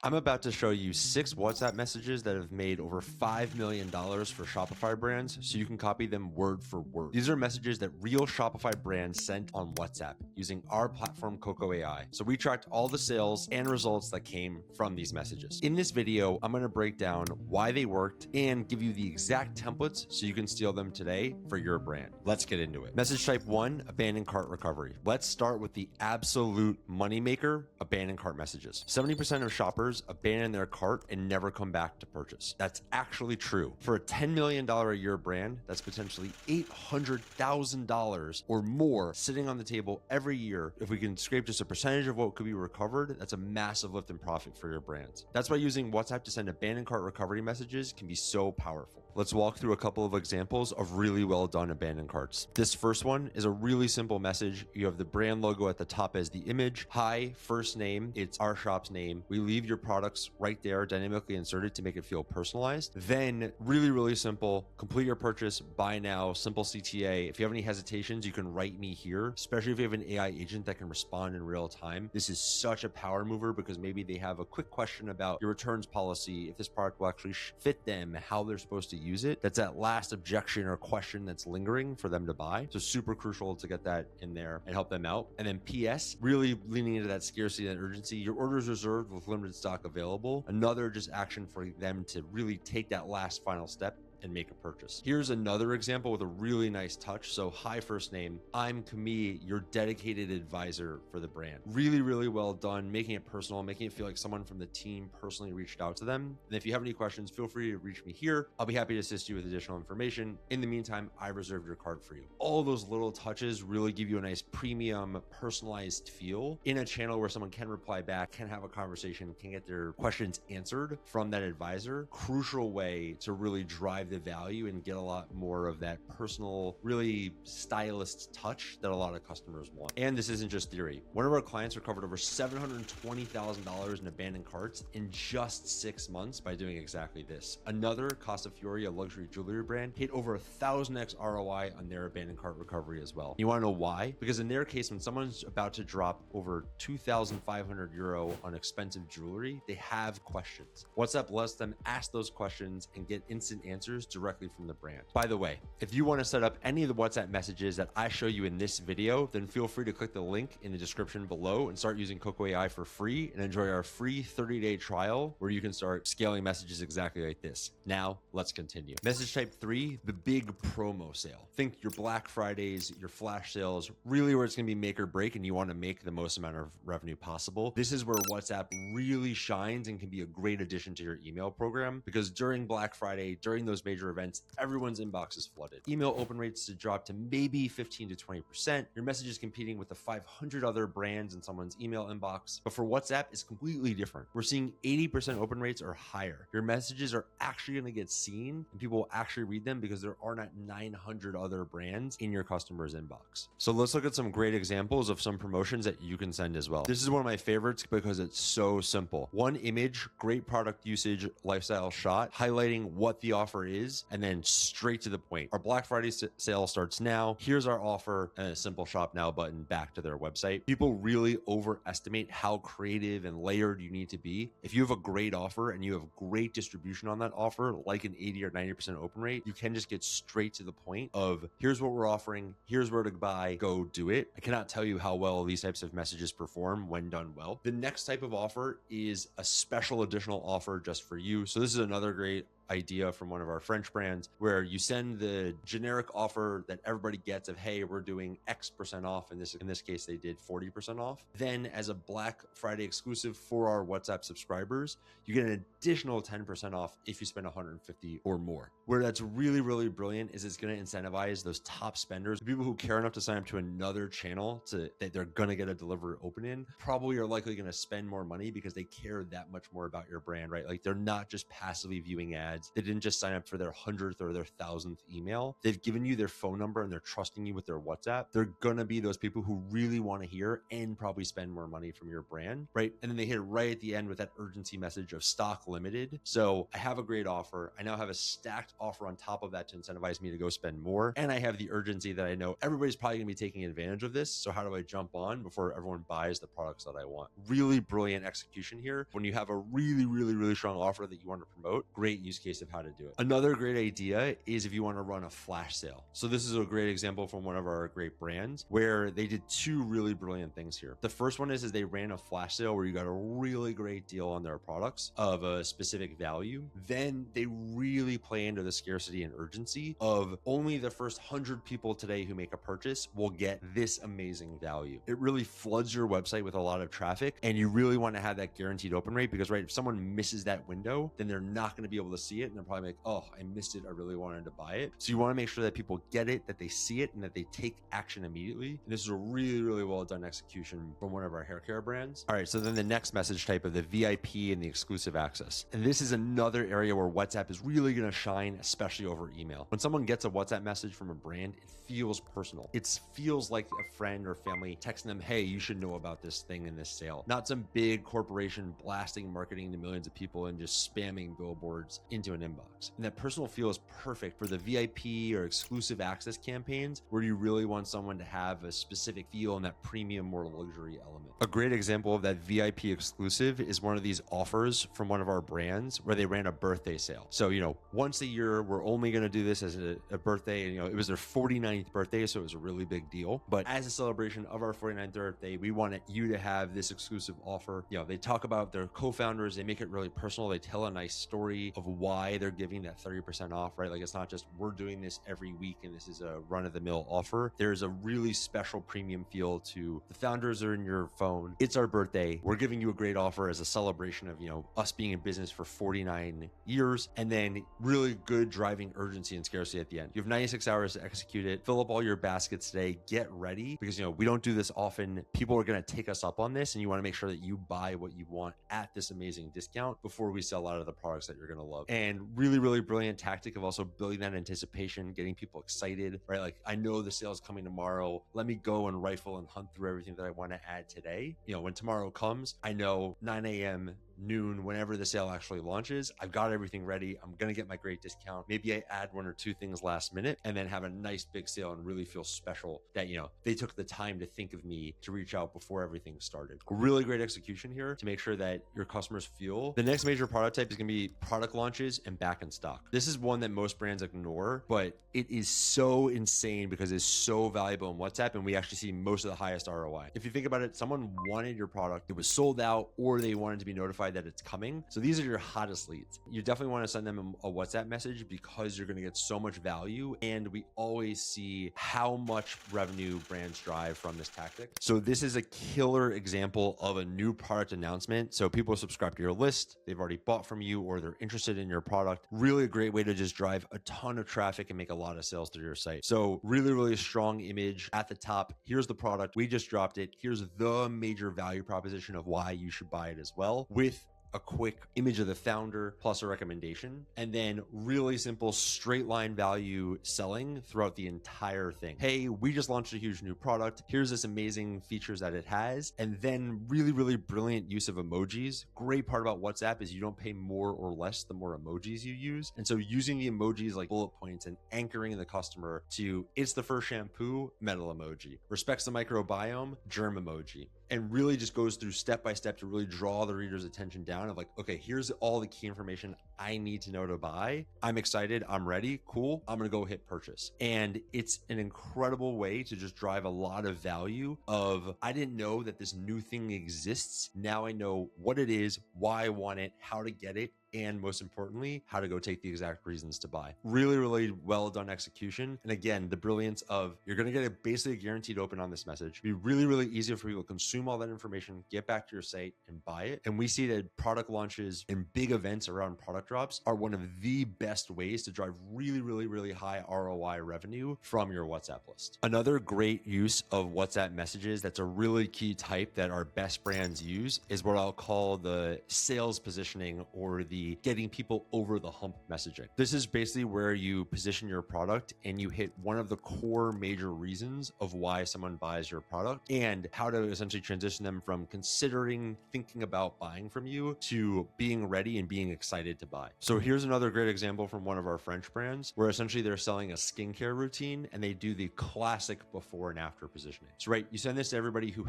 I'm about to show you 6 WhatsApp messages that have made over $5 million for Shopify brands, so you can copy them word for word. These are messages that real Shopify brands sent on WhatsApp using our platform, Coco AI. So we tracked all the sales and results that came from these messages. In this video, I'm going to break down why they worked and give you the exact templates so you can steal them today for your brand. Let's get into it. Message type 1, abandoned cart recovery. Let's start with the absolute moneymaker, abandoned cart messages. 70% of shoppers abandon their cart and never come back to purchase. That's actually true. For a $10 million a year brand, that's potentially $800,000 or more sitting on the table every year. If we can scrape just a percentage of what could be recovered, that's a massive lift in profit for your brands. That's why using WhatsApp to send abandoned cart recovery messages can be so powerful. Let's walk through a couple of examples of really well done abandoned carts. This first one is a really simple message. You have the brand logo at the top as the image. Hi, first name, it's our shop's name. We leave your products right there, dynamically inserted to make it feel personalized. Then really simple, complete your purchase, buy now, simple CTA. If you have any hesitations, you can write me here, especially if you have an AI agent that can respond in real time. This is such a power mover because maybe they have a quick question about your returns policy, if this product will actually fit them, how they're supposed to use it. That's that last objection or question that's lingering for them to buy. So super crucial to get that in there and help them out. And then PS, really leaning into that scarcity and urgency. Your order is reserved with limited stock available. Another just action for them to really take that last final step and make a purchase. Here's another example with a really nice touch. So hi, first name, I'm Camille, your dedicated advisor for the brand. Really well done, making it personal, making it feel like someone from the team personally reached out to them. And if you have any questions, feel free to reach me here. I'll be happy to assist you with additional information. In the meantime, I reserved your card for you. All those little touches really give you a nice premium personalized feel in a channel where someone can reply back, can have a conversation, can get their questions answered from that advisor. Crucial way to really drive the value and get a lot more of that personal, really stylist touch that a lot of customers want. And this isn't just theory. One of our clients recovered over $720,000 in abandoned carts in just 6 months by doing exactly this. Another, Casa Fiore, a luxury jewelry brand, hit over 1,000x ROI on their abandoned cart recovery as well. You want to know why? Because in their case, when someone's about to drop over 2,500 euro on expensive jewelry, they have questions. WhatsApp lets them ask those questions and get instant answers directly from the brand. By the way, if you want to set up any of the WhatsApp messages that I show you in this video, then feel free to click the link in the description below and start using Coco AI for free and enjoy our free 30-day trial where you can start scaling messages exactly like this. Now, let's continue. Message type 3, the big promo sale. Think your Black Fridays, your flash sales, really where it's going to be make or break and you want to make the most amount of revenue possible. This is where WhatsApp really shines and can be a great addition to your email program because during Black Friday, during those major events, everyone's inbox is flooded. Email open rates to drop to maybe 15 to 20%. Your message is competing with the 500 other brands in someone's email inbox. But for WhatsApp, it's completely different. We're seeing 80% open rates or higher. Your messages are actually going to get seen and people will actually read them because there are not 900 other brands in your customer's inbox. So let's look at some great examples of some promotions that you can send as well. This is one of my favorites because it's so simple. One image, great product usage, lifestyle shot, highlighting what the offer is, and then straight to the point. Our Black Friday sale starts now. Here's our offer and a simple shop now button back to their website. People really overestimate how creative and layered you need to be. If you have a great offer and you have great distribution on that offer, like an 80 or 90% open rate, you can just get straight to the point of here's what we're offering, here's where to buy, go do it. I cannot tell you how well these types of messages perform when done well. The next type of offer is a special additional offer just for you. So this is another great idea from one of our French brands where you send the generic offer that everybody gets of, hey, we're doing X% off. In this case, they did 40% off. Then as a Black Friday exclusive for our WhatsApp subscribers, you get an additional 10% off if you spend 150 or more. Where that's really brilliant is it's going to incentivize those top spenders, people who care enough to sign up to another channel that they're going to get a delivery open in, probably are likely going to spend more money because they care that much more about your brand, right? Like they're not just passively viewing ads ads. They didn't just sign up for their 100th or their 1,000th email. They've given you their phone number and they're trusting you with their WhatsApp. They're going to be those people who really want to hear and probably spend more money from your brand, right? And then they hit it right at the end with that urgency message of stock limited. So I have a great offer. I now have a stacked offer on top of that to incentivize me to go spend more. And I have the urgency that I know everybody's probably going to be taking advantage of this. So how do I jump on before everyone buys the products that I want? Really brilliant execution here. When you have a really strong offer that you want to promote, great use case of how to do it. Another great idea is if you want to run a flash sale. So this is a great example from one of our great brands where they did two really brilliant things here. The first one is they ran a flash sale where you got a really great deal on their products of a specific value. Then they really play into the scarcity and urgency of only the first 100 people today who make a purchase will get this amazing value. It really floods your website with a lot of traffic, and you really want to have that guaranteed open rate because, right, if someone misses that window, then they're not going to be able to see it, and they're probably like, oh, I missed it. I really wanted to buy it. So you want to make sure that people get it, that they see it, and that they take action immediately. And this is a really well done execution from one of our hair care brands. All right, so then the next message type of the VIP and the exclusive access. And this is another area where WhatsApp is really going to shine, especially over email. When someone gets a WhatsApp message from a brand, it feels personal. It feels like a friend or family texting them, hey, you should know about this thing in this sale. Not some big corporation blasting marketing to millions of people and just spamming billboards into an inbox. And that personal feel is perfect for the VIP or exclusive access campaigns where you really want someone to have a specific feel and that premium or luxury element. A great example of that VIP exclusive is one of these offers from one of our brands where they ran a birthday sale. So, once a year, we're only going to do this as a birthday. And, it was their 49th birthday, so it was a really big deal. But as a celebration of our 49th birthday, we wanted you to have this exclusive offer. They talk about their co-founders. They make it really personal. They tell a nice story of why they're giving that 30% off, right? Like, it's not just we're doing this every week and this is a run-of-the-mill offer. There's a really special premium feel to the founders are in your phone. It's our birthday. We're giving you a great offer as a celebration of, us being in business for 49 years, and then really good driving urgency and scarcity at the end. You have 96 hours to execute it. Fill up all your baskets today. Get ready because, we don't do this often. People are going to take us up on this, and you want to make sure that you buy what you want at this amazing discount before we sell a lot of the products that you're going to love. And really brilliant tactic of also building that anticipation, getting people excited, right? Like, I know the sale is coming tomorrow. Let me go and rifle and hunt through everything that I want to add today. When tomorrow comes, I know 9 a.m., noon, whenever the sale actually launches, I've got everything ready. I'm going to get my great discount. Maybe I add one or two things last minute and then have a nice big sale and really feel special that, they took the time to think of me to reach out before everything started. Really great execution here to make sure that your customers feel. The next major product type is going to be product launches and back in stock. This is one that most brands ignore, but it is so insane because it's so valuable in WhatsApp and we actually see most of the highest ROI. If you think about it, someone wanted your product, it was sold out, or they wanted to be notified that it's coming. So these are your hottest leads. You definitely want to send them a WhatsApp message because you're going to get so much value. And we always see how much revenue brands drive from this tactic. So this is a killer example of a new product announcement. So people subscribe to your list, they've already bought from you, or they're interested in your product. Really a great way to just drive a ton of traffic and make a lot of sales through your site. So really strong image at the top. Here's the product. We just dropped it. Here's the major value proposition of why you should buy it as well, with a quick image of the founder plus a recommendation, and then really simple straight line value selling throughout the entire thing. Hey, we just launched a huge new product. Here's this amazing features that it has. And then really brilliant use of emojis. Great part about WhatsApp is you don't pay more or less the more emojis you use. And so using the emojis like bullet points and anchoring the customer to it's the first shampoo, metal emoji, respects the microbiome, germ emoji, and really just goes through step by step to really draw the reader's attention down of like, okay, here's all the key information I need to know to buy. I'm excited. I'm ready. Cool. I'm going to go hit purchase. And it's an incredible way to just drive a lot of value of, I didn't know that this new thing exists. Now I know what it is, why I want it, how to get it, and most importantly, how to go take the exact reasons to buy. Really well done execution. And again, the brilliance of you're going to get a basically guaranteed open on this message. Be really easy for people to consume consume all that information, get back to your site and buy it. And we see that product launches and big events around product drops are one of the best ways to drive really, really, really high ROI revenue from your WhatsApp list. Another great use of WhatsApp messages that's a really key type that our best brands use is what I'll call the sales positioning, or the getting people over the hump messaging. This is basically where you position your product and you hit one of the core major reasons of why someone buys your product, and how to essentially transition them from considering, thinking about buying from you, to being ready and being excited to buy. So here's another great example from one of our French brands, where essentially they're selling a skincare routine and they do the classic before and after positioning. So right, you send this to everybody who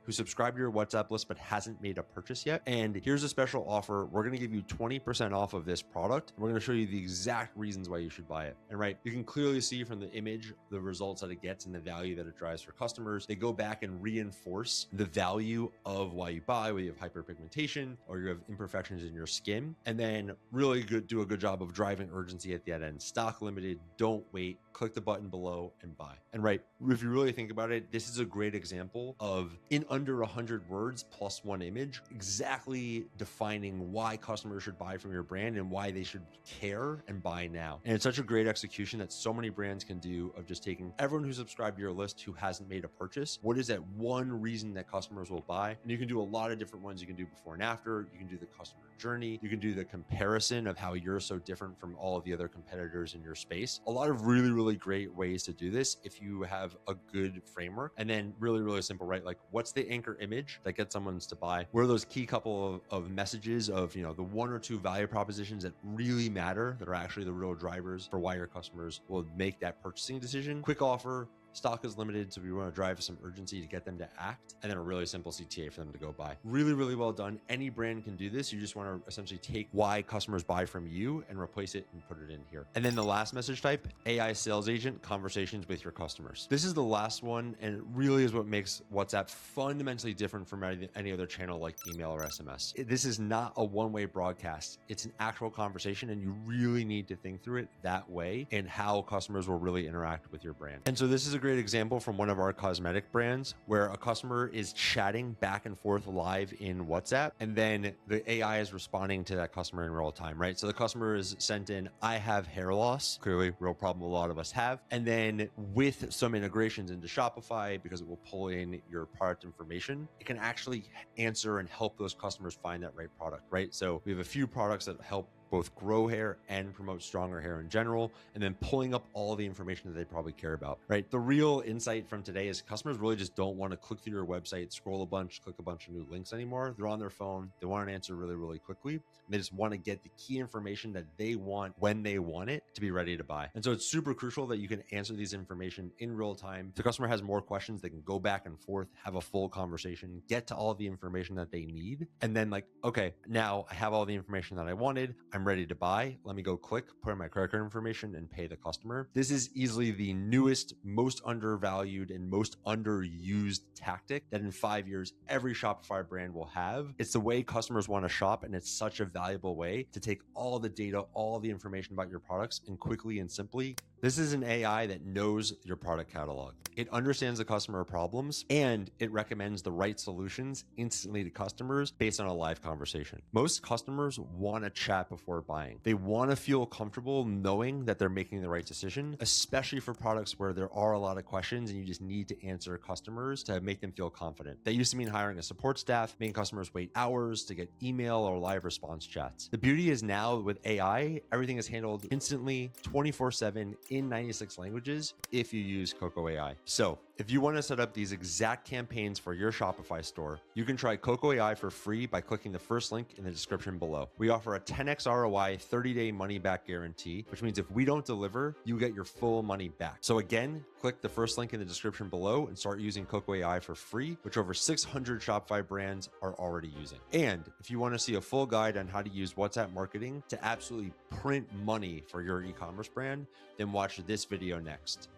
subscribed to your WhatsApp list but hasn't made a purchase yet. And here's a special offer. We're going to give you 20% off of this product. We're going to show you the exact reasons why you should buy it. And right, you can clearly see from the image the results that it gets and the value that it drives for customers. They go back and reinforce the value of why you buy, whether you have hyperpigmentation or you have imperfections in your skin, and then really do a good job of driving urgency at the end. Stock limited, don't wait, click the button below and buy. And right, if you really think about it, this is a great example of, in under 100 words plus one image, exactly defining why customers should buy from your brand and why they should care and buy now. And it's such a great execution that so many brands can do, of just taking everyone who's subscribed to your list who hasn't made a purchase. What is that one reason that customers will buy? And you can do a lot of different ones. You can do before and after. You can do the customer journey. You can do the comparison of how you're so different from all of the other competitors in your space. A lot of really, really great ways to do this if you have a good framework. And then really, really simple, right? Like, what's the anchor image that gets someone to buy? What are those key couple of messages of, the one or two value propositions that really matter, that are actually the real drivers for why your customers will make that purchasing decision? Quick offer. Stock is limited, so we want to drive some urgency to get them to act, and then a really simple CTA for them to go buy. Really, really well done. Any brand can do this. You just want to essentially take why customers buy from you and replace it and put it in here. And then the last message type, AI sales agent, conversations with your customers. This is the last one, and it really is what makes WhatsApp fundamentally different from any other channel like email or SMS. This is not a one-way broadcast. It's an actual conversation, and you really need to think through it that way and how customers will really interact with your brand. And so this is a great example from one of our cosmetic brands, where a customer is chatting back and forth live in WhatsApp, and then the AI is responding to that customer in real time, right? So the customer is sent in, I have hair loss, clearly real problem a lot of us have. And then with some integrations into Shopify, because it will pull in your product information, it can actually answer and help those customers find that right product, right? So we have a few products that help both grow hair and promote stronger hair in general, and then pulling up all the information that they probably care about, right? The real insight from today is customers really just don't want to click through your website, scroll a bunch, click a bunch of new links anymore. They're on their phone. They want an answer really, really quickly. They just want to get the key information that they want when they want it to be ready to buy. And so it's super crucial that you can answer these information in real time. If the customer has more questions, they can go back and forth, have a full conversation, get to all the information that they need. And then like, okay, now I have all the information that I wanted. I'm ready to buy. Let me go click, put in my credit card information and pay the customer. This is easily the newest, most undervalued and most underused tactic that in 5 years, every Shopify brand will have. It's the way customers want to shop. And it's such a valuable way to take all the data, all the information about your products and quickly and simply. This is an AI that knows your product catalog. It understands the customer problems and it recommends the right solutions instantly to customers based on a live conversation. Most customers want to chat before buying. They want to feel comfortable knowing that they're making the right decision, especially for products where there are a lot of questions and you just need to answer customers to make them feel confident. That used to mean hiring a support staff, making customers wait hours to get email or live response chats. The beauty is now with AI, everything is handled instantly, 24/7 in 96 languages if you use Coco AI. So if you want to set up these exact campaigns for your Shopify store, you can try Coco AI for free by clicking the first link in the description below. We offer a 10x ROI 30-day money-back guarantee, which means if we don't deliver, you get your full money back. So again, click the first link in the description below and start using Coco AI for free, which over 600 Shopify brands are already using. And if you want to see a full guide on how to use WhatsApp marketing to absolutely print money for your e-commerce brand, then watch this video next.